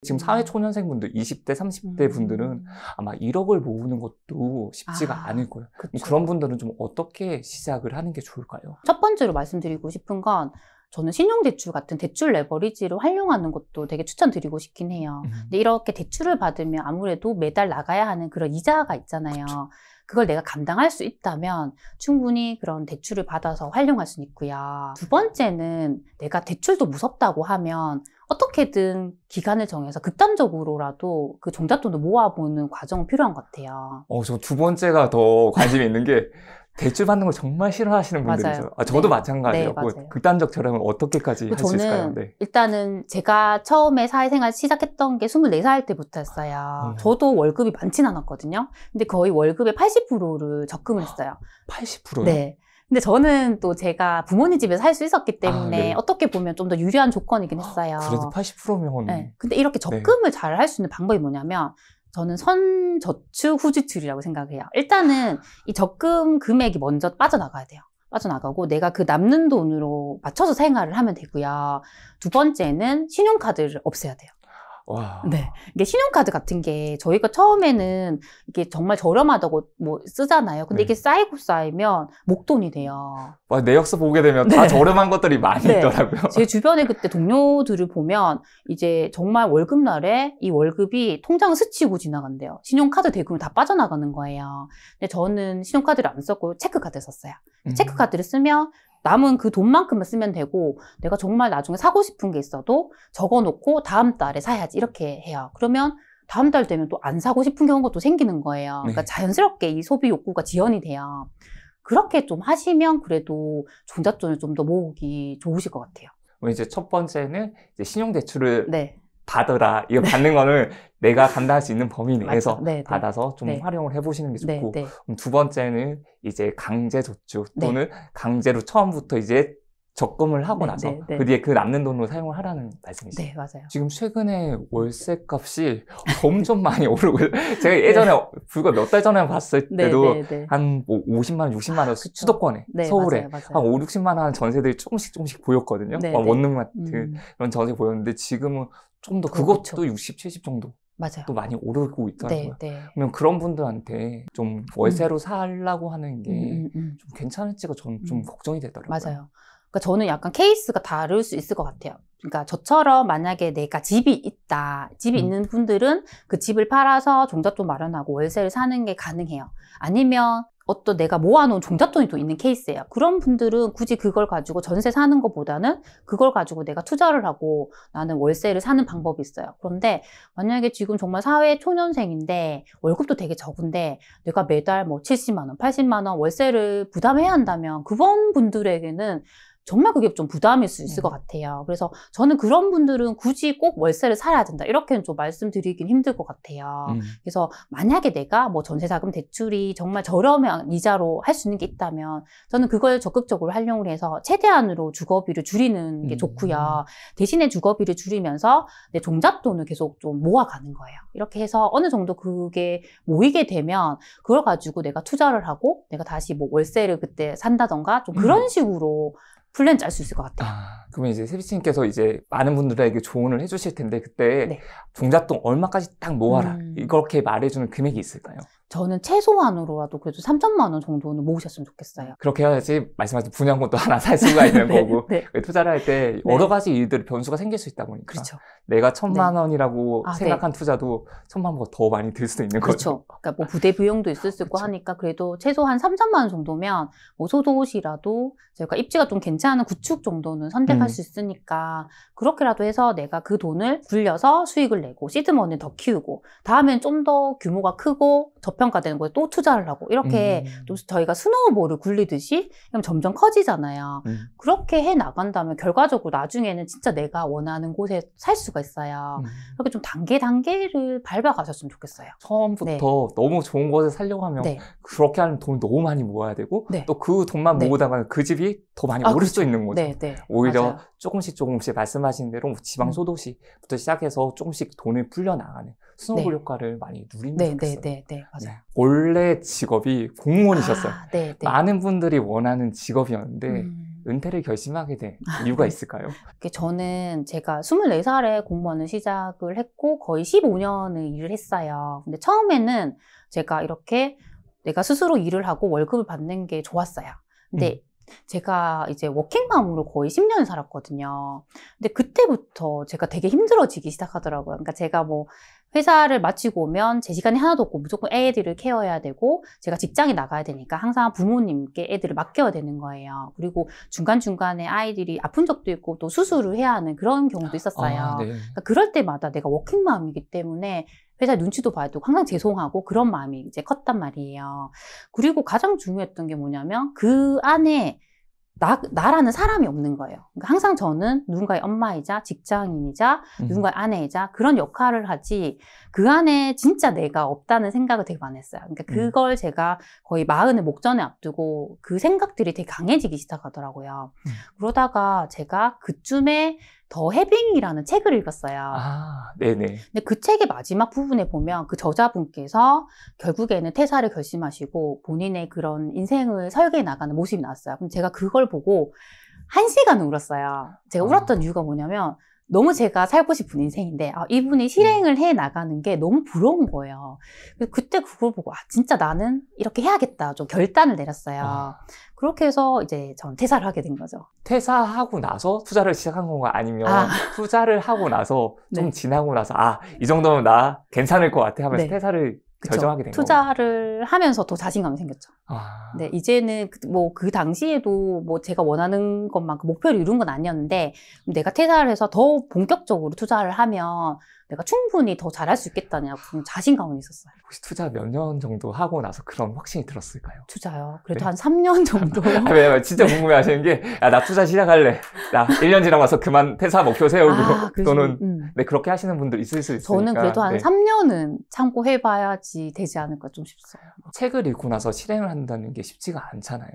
지금 사회초년생분들, 20대, 30대 분들은 아마 1억을 모으는 것도 쉽지가 않을 거예요. 그쵸. 그런 분들은 좀 어떻게 시작을 하는 게 좋을까요? 첫 번째로 말씀드리고 싶은 건 저는 신용대출 같은 대출 레버리지를 활용하는 것도 되게 추천드리고 싶긴 해요. 근데 이렇게 대출을 받으면 아무래도 매달 나가야 하는 그런 이자가 있잖아요. 그쵸. 그걸 내가 감당할 수 있다면 충분히 그런 대출을 받아서 활용할 수는 있고요. 두 번째는 내가 대출도 무섭다고 하면 어떻게든 기간을 정해서 극단적으로라도 그 종잣돈을 모아보는 과정은 필요한 것 같아요. 저 두 번째가 더 관심이 있는 게 대출 받는 걸 정말 싫어하시는 분들이 맞아요. 있어요. 저도 네. 마찬가지예요. 네, 맞아요. 극단적 절약을 어떻게까지 할 수 있을까요? 저는 네. 일단은 제가 처음에 사회생활 시작했던 게 24살 때부터였어요. 저도 월급이 많진 않았거든요. 근데 거의 월급의 80%를 적금을 했어요. 80%요? 네. 근데 저는 또 제가 부모님 집에 살 수 있었기 때문에 네. 어떻게 보면 좀 더 유리한 조건이긴 했어요. 그래도 80%면 네. 근데 이렇게 적금을 잘 할 수 있는 방법이 뭐냐면 저는 선저축 후지출이라고 생각해요. 일단은 이 적금 금액이 먼저 빠져나가야 돼요. 빠져나가고 내가 그 남는 돈으로 맞춰서 생활을 하면 되고요. 두 번째는 신용카드를 없애야 돼요. 와. 네. 이게 신용카드 같은 게 저희가 처음에는 이게 정말 저렴하다고 뭐 쓰잖아요. 근데 네. 이게 쌓이고 쌓이면 목돈이 돼요. 내역서 보게 되면 다 저렴한 것들이 많이 네. 있더라고요. 제 주변에 그때 동료들을 보면 이제 정말 월급날에 이 월급이 통장을 스치고 지나간대요. 신용카드 대금이 다 빠져나가는 거예요. 근데 저는 신용카드를 안 썼고 체크카드를 썼어요. 체크카드를 쓰면 남은 그 돈만큼만 쓰면 되고 내가 정말 나중에 사고 싶은 게 있어도 적어놓고 다음 달에 사야지 이렇게 해요. 그러면 다음 달 되면 또 안 사고 싶은 경우가 또 생기는 거예요. 그러니까 자연스럽게 이 소비 욕구가 지연이 돼요. 그렇게 좀 하시면 그래도 종잣돈을 좀 더 모으기 좋으실 것 같아요. 이제 첫 번째는 이제 신용대출을 네. 받아라. 이거 받는 거는 내가 감당할 수 있는 범위 내에서 맞죠. 네, 받아서 좀 네. 활용을 해보시는 게 좋고, 네, 네. 그럼 두 번째는 이제 강제저축 네. 또는 강제로 처음부터 이제 적금을 하고 네, 나서 네, 네. 그 뒤에 그 남는 돈으로 사용을 하라는 말씀이시죠? 네, 맞아요. 지금 최근에 월세 값이 점점 많이 오르고 제가 예전에 불과 몇 달 전에 봤을 때도 한 뭐 50만 원, 60만 원 수도권에 서울에 맞아요. 한 5, 60만 원 하는 전세들이 조금씩 보였거든요. 원룸마트 이런 전세 보였는데 지금은 좀 더 그것도 60, 70 정도 맞아요. 또 많이 오르고 있더라고요. 네. 그러면 그런 분들한테 좀 월세로 살라고 하는 게 좀 괜찮을지가 저는 좀 걱정이 되더라고요. 맞아요. 그러니까 저는 약간 케이스가 다를 수 있을 것 같아요. 그러니까 저처럼 만약에 내가 집이 있다, 집이 있는 분들은 그 집을 팔아서 종잣돈 마련하고 월세를 사는 게 가능해요. 아니면 어떤 내가 모아놓은 종잣돈이 또 있는 케이스예요. 그런 분들은 굳이 그걸 가지고 전세 사는 것보다는 그걸 가지고 내가 투자를 하고 나는 월세를 사는 방법이 있어요. 그런데 만약에 지금 정말 사회 초년생인데 월급도 되게 적은데 내가 매달 뭐 70만 원, 80만 원 월세를 부담해야 한다면 그런 분들에게는 정말 그게 좀 부담일 수 있을 것 같아요. 그래서 저는 그런 분들은 굳이 꼭 월세를 살아야 된다. 이렇게는 좀 말씀드리긴 힘들 것 같아요. 그래서 만약에 내가 뭐 전세자금 대출이 정말 저렴한 이자로 할 수 있는 게 있다면 저는 그걸 적극적으로 활용을 해서 최대한으로 주거비를 줄이는 게 좋고요. 대신에 주거비를 줄이면서 내 종잣돈을 계속 좀 모아가는 거예요. 이렇게 해서 어느 정도 그게 모이게 되면 그걸 가지고 내가 투자를 하고 내가 다시 뭐 월세를 그때 산다던가 좀 그런 식으로 플랜 짤 수 있을 것 같아요. 그러면 이제 세비씨님께서 이제 많은 분들에게 조언을 해주실 텐데 그때 종잣돈 얼마까지 딱 모아라 이렇게 말해주는 금액이 있을까요? 저는 최소한으로라도 그래도 3천만 원 정도는 모으셨으면 좋겠어요. 그렇게 해야지 말씀하신 분양권도 하나 살 수가 있는 거고 투자를 할 때 여러 가지 일들 변수가 생길 수 있다 보니까 그렇죠. 내가 1,000만 원이라고 생각한 투자도 1,000만 원보다 더 많이 들 수도 있는 거죠. 그렇죠. 그러니까 뭐 부대 비용도 있을 수 있고 하니까 그래도 최소한 3천만 원 정도면 뭐 소도시라도 저희가 입지가 좀 괜찮은 구축 정도는 선택할 수 있으니까 그렇게라도 해서 내가 그 돈을 굴려서 수익을 내고 시드머니를 더 키우고 다음엔 좀 더 규모가 크고 저평가되는 거에 또 투자를 하고 이렇게 좀 저희가 스노우볼을 굴리듯이 그럼 점점 커지잖아요. 그렇게 해 나간다면 결과적으로 나중에는 진짜 내가 원하는 곳에 살 수가 있어요. 그렇게 좀 단계를 밟아가셨으면 좋겠어요. 처음부터 너무 좋은 곳에 살려고 하면 그렇게 하면 돈을 너무 많이 모아야 되고 또 그 돈만 모으다가 그 집이 더 많이 오를 수 있는 거죠. 오히려 맞아요. 조금씩 말씀하신 대로 지방 소도시부터 시작해서 조금씩 돈을 불려나가는 스노우볼 효과를 많이 누리면 좋겠어요. 맞아요. 원래 직업이 공무원이셨어요. 네. 많은 분들이 원하는 직업이었는데 은퇴를 결심하게 된 이유가 있을까요? 저는 제가 24살에 공무원을 시작을 했고 거의 15년을 일을 했어요. 근데 처음에는 제가 이렇게 내가 스스로 일을 하고 월급을 받는 게 좋았어요. 근데 제가 이제 워킹맘으로 거의 10년 살았거든요. 근데 그때부터 제가 되게 힘들어지기 시작하더라고요. 그러니까 제가 뭐 회사를 마치고 오면 제 시간이 하나도 없고 무조건 애들을 케어해야 되고 제가 직장에 나가야 되니까 항상 부모님께 애들을 맡겨야 되는 거예요. 그리고 중간중간에 아이들이 아픈 적도 있고 또 수술을 해야 하는 그런 경우도 있었어요. 네. 그러니까 그럴 때마다 내가 워킹맘이기 때문에 회사 눈치도 봐야 되고 항상 죄송하고 그런 마음이 이제 컸단 말이에요. 그리고 가장 중요했던 게 뭐냐면 그 안에 나라는 사람이 없는 거예요. 그러니까 항상 저는 누군가의 엄마이자 직장인이자 누군가의 아내이자 그런 역할을 하지 그 안에 진짜 내가 없다는 생각을 되게 많이 했어요. 그러니까 그걸 제가 거의 40을 목전에 앞두고 그 생각들이 되게 강해지기 시작하더라고요. 그러다가 제가 그쯤에 더 해빙이라는 책을 읽었어요. 아, 네네. 근데 그 책의 마지막 부분에 보면 그 저자분께서 결국에는 퇴사를 결심하시고 본인의 그런 인생을 설계해 나가는 모습이 나왔어요. 그럼 제가 그걸 보고 1시간을 울었어요. 제가 울었던 이유가 뭐냐면 너무 제가 살고 싶은 인생인데 이분이 실행을 해 나가는 게 너무 부러운 거예요. 그때 그걸 보고 진짜 나는 이렇게 해야겠다 좀 결단을 내렸어요. 그렇게 해서 이제 전 퇴사를 하게 된 거죠. 퇴사하고 나서 투자를 시작한 건가 아니면 투자를 하고 나서 좀 네. 지나고 나서 이 정도면 나 괜찮을 것 같아 하면서 네. 퇴사를 그쵸. 결정하게 된 거예요. 투자를 하면서 더 자신감이 생겼죠. 네, 이제는 뭐 그 당시에도 뭐 제가 원하는 것만큼 목표를 이룬 건 아니었는데 내가 퇴사를 해서 더 본격적으로 투자를 하면 내가 충분히 더 잘할 수 있겠다는 자신감은 있었어요. 혹시 투자 몇 년 정도 하고 나서 그런 확신이 들었을까요? 투자요? 그래도 네. 한 3년 정도. 왜냐면 진짜 궁금해 하시는 게, 나 투자 시작할래. 나 1년 지나고 나서 그만 퇴사 목표 세우고, 또는, 네, 그렇게 하시는 분들 있을 수 있으니까. 저는 그래도 한 3년은 참고해봐야지 되지 않을까 좀 싶어요. 책을 읽고 나서 실행을 한다는 게 쉽지가 않잖아요.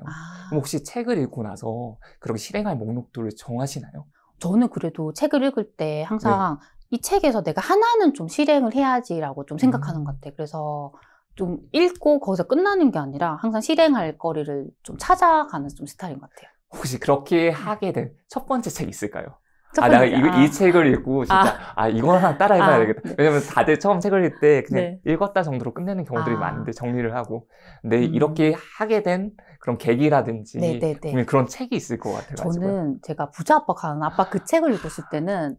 그럼 혹시 책을 읽고 나서 그렇게 실행할 목록들을 정하시나요? 저는 그래도 책을 읽을 때 항상 이 책에서 내가 하나는 좀 실행을 해야지라고 좀 생각하는 것 같아요. 그래서 좀 읽고 거기서 끝나는 게 아니라 항상 실행할 거리를 좀 찾아가는 좀 스타일인 것 같아요. 혹시 그렇게 하게 된 첫 번째 책 있을까요? 내가 이 책을 읽고 진짜 이거 하나 따라해봐야 되겠다. 네. 왜냐면 다들 처음 책을 읽을 때 그냥 읽었다 정도로 끝내는 경우들이 많은데 정리를 하고. 근데 이렇게 하게 된 그런 계기라든지 그런 책이 있을 것 같아요. 저는 제가 부자 아빠 가는 아빠 그 책을 읽었을 때는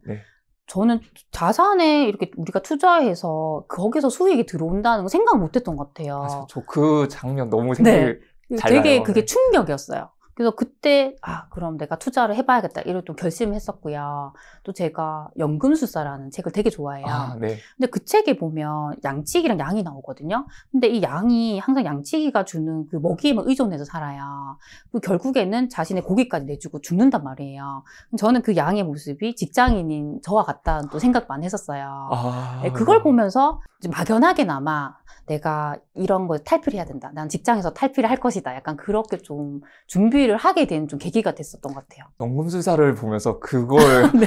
저는 자산에 이렇게 우리가 투자해서 거기서 수익이 들어온다는 거 생각 못 했던 것 같아요. 저 그 장면 너무 생각이 잘 나요. 되게 그게 충격이었어요. 그래서 그때 그럼 내가 투자를 해봐야겠다 이런 또 결심을 했었고요. 또 제가 연금술사라는 책을 되게 좋아해요. 근데 그 책에 보면 양치기랑 양이 나오거든요. 근데 이 양이 항상 양치기가 주는 그 먹이에만 의존해서 살아요. 결국에는 자신의 고기까지 내주고 죽는단 말이에요. 저는 그 양의 모습이 직장인인 저와 같다는 또 생각 많이 했었어요. 그걸 보면서 막연하게나마 내가 이런 거 탈피를 해야 된다. 난 직장에서 탈피를 할 것이다. 약간 그렇게 좀 준비를 하게 된 좀 계기가 됐었던 것 같아요. 연금술사를 보면서 그걸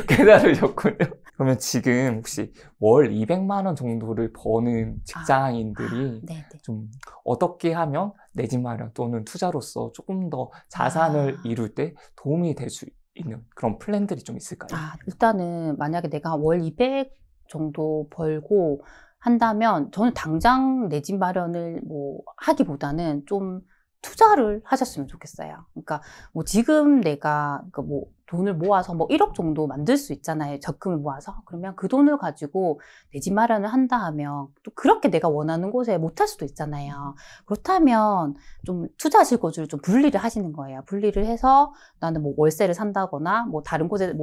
깨달으셨군요. 그러면 지금 혹시 월 200만 원 정도를 버는 직장인들이 좀 어떻게 하면 내 집 마련 또는 투자로서 조금 더 자산을 이룰 때 도움이 될 수 있는 그런 플랜들이 좀 있을까요? 일단은 만약에 내가 월 200 정도 벌고 한다면 저는 당장 내 집 마련을 하기보다는 좀 투자를 하셨으면 좋겠어요. 그러니까 지금 내가 돈을 모아서 1억 정도 만들 수 있잖아요. 적금을 모아서. 그러면 그 돈을 가지고 내 집 마련을 한다 하면 또 그렇게 내가 원하는 곳에 못 할 수도 있잖아요. 그렇다면 좀 투자 실거주를 좀 분리를 하시는 거예요. 분리를 해서 나는 월세를 산다거나 다른 곳에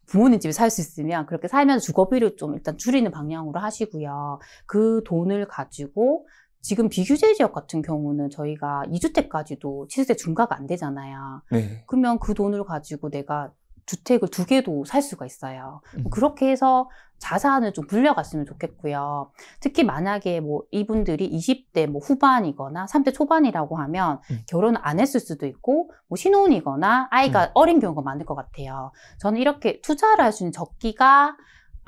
부모님 집에 살 수 있으면 그렇게 살면서 주거비를 좀 일단 줄이는 방향으로 하시고요. 그 돈을 가지고 지금 비규제 지역 같은 경우는 저희가 2주택까지도 시세 중과가 안 되잖아요. 그러면 그 돈을 가지고 내가 주택을 2개도 살 수가 있어요. 그렇게 해서 자산을 좀 불려갔으면 좋겠고요. 특히 만약에 이분들이 20대 후반이거나 30대 초반이라고 하면 결혼을 안 했을 수도 있고 신혼이거나 아이가 어린 경우가 많을 것 같아요. 저는 이렇게 투자를 할 수 있는 적기가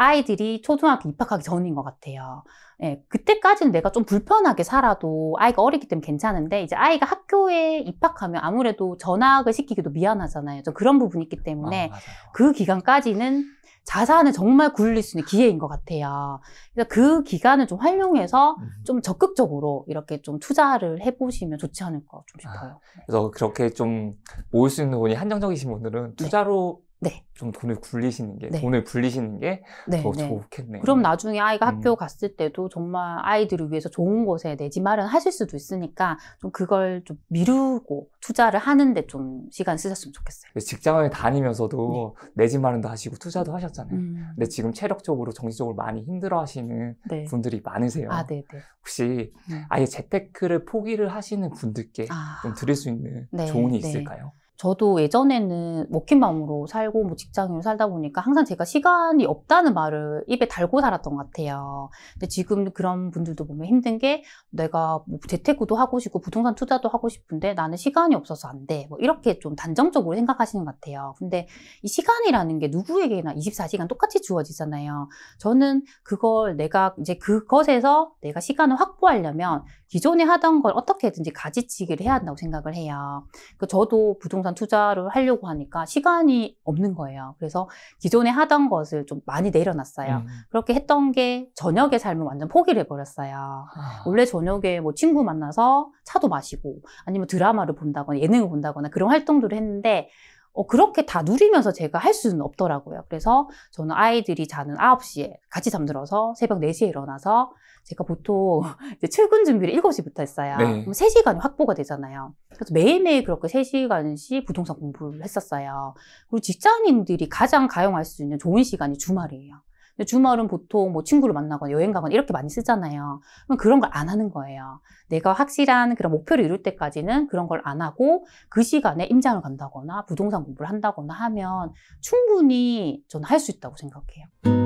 아이들이 초등학교 입학하기 전인 것 같아요. 예, 그때까지는 내가 좀 불편하게 살아도 아이가 어리기 때문에 괜찮은데 이제 아이가 학교에 입학하면 아무래도 전학을 시키기도 미안하잖아요. 좀 그런 부분이 있기 때문에 그 기간까지는 자산을 정말 굴릴 수 있는 기회인 것 같아요. 그래서 그 기간을 좀 활용해서 좀 적극적으로 이렇게 좀 투자를 해보시면 좋지 않을까 좀 싶어요. 그래서 그렇게 좀 모을 수 있는 돈이 한정적이신 분들은 투자로 네. 좀 돈을 굴리시는 게, 네. 돈을 불리시는 게 네, 더 네. 좋겠네요. 그럼 나중에 아이가 학교 갔을 때도 정말 아이들을 위해서 좋은 곳에 내 집 마련하실 수도 있으니까 좀 그걸 좀 미루고 투자를 하는데 좀 시간 쓰셨으면 좋겠어요. 직장을 다니면서도 내 집 마련도 하시고 투자도 하셨잖아요. 근데 지금 체력적으로, 정신적으로 많이 힘들어 하시는 분들이 많으세요. 네네. 혹시 아예 재테크를 포기를 하시는 분들께 좀 드릴 수 있는 조언이 있을까요? 저도 예전에는 먹힌맘으로 살고 뭐 직장인으로 살다 보니까 항상 제가 시간이 없다는 말을 입에 달고 살았던 것 같아요. 근데 지금 그런 분들도 보면 힘든 게 내가 뭐 재테크도 하고 싶고 부동산 투자도 하고 싶은데 나는 시간이 없어서 안 돼. 뭐 이렇게 좀 단정적으로 생각하시는 것 같아요. 근데 이 시간이라는 게 누구에게나 24시간 똑같이 주어지잖아요. 저는 그걸 내가 이제 그것에서 내가 시간을 확보하려면 기존에 하던 걸 어떻게든지 가지치기를 해야 한다고 생각을 해요. 저도 부동산 투자를 하려고 하니까 시간이 없는 거예요. 그래서 기존에 하던 것을 좀 많이 내려놨어요. 그렇게 했던 게 저녁의 삶을 완전 포기를 해버렸어요. 원래 저녁에 뭐 친구 만나서 차도 마시고 아니면 드라마를 본다거나 예능을 본다거나 그런 활동들을 했는데 그렇게 다 누리면서 제가 할 수는 없더라고요. 그래서 저는 아이들이 자는 9시에 같이 잠들어서 새벽 4시에 일어나서 제가 보통 이제 출근 준비를 7시부터 했어요. 그럼 3시간이 확보가 되잖아요. 그래서 매일매일 그렇게 3시간씩 부동산 공부를 했었어요. 그리고 직장인들이 가장 가용할 수 있는 좋은 시간이 주말이에요. 근데 주말은 보통 뭐 친구를 만나거나 여행 가거나 이렇게 많이 쓰잖아요. 그럼 그런 걸 안 하는 거예요. 내가 확실한 그런 목표를 이룰 때까지는 그런 걸 안 하고 그 시간에 임장을 간다거나 부동산 공부를 한다거나 하면 충분히 저는 할 수 있다고 생각해요.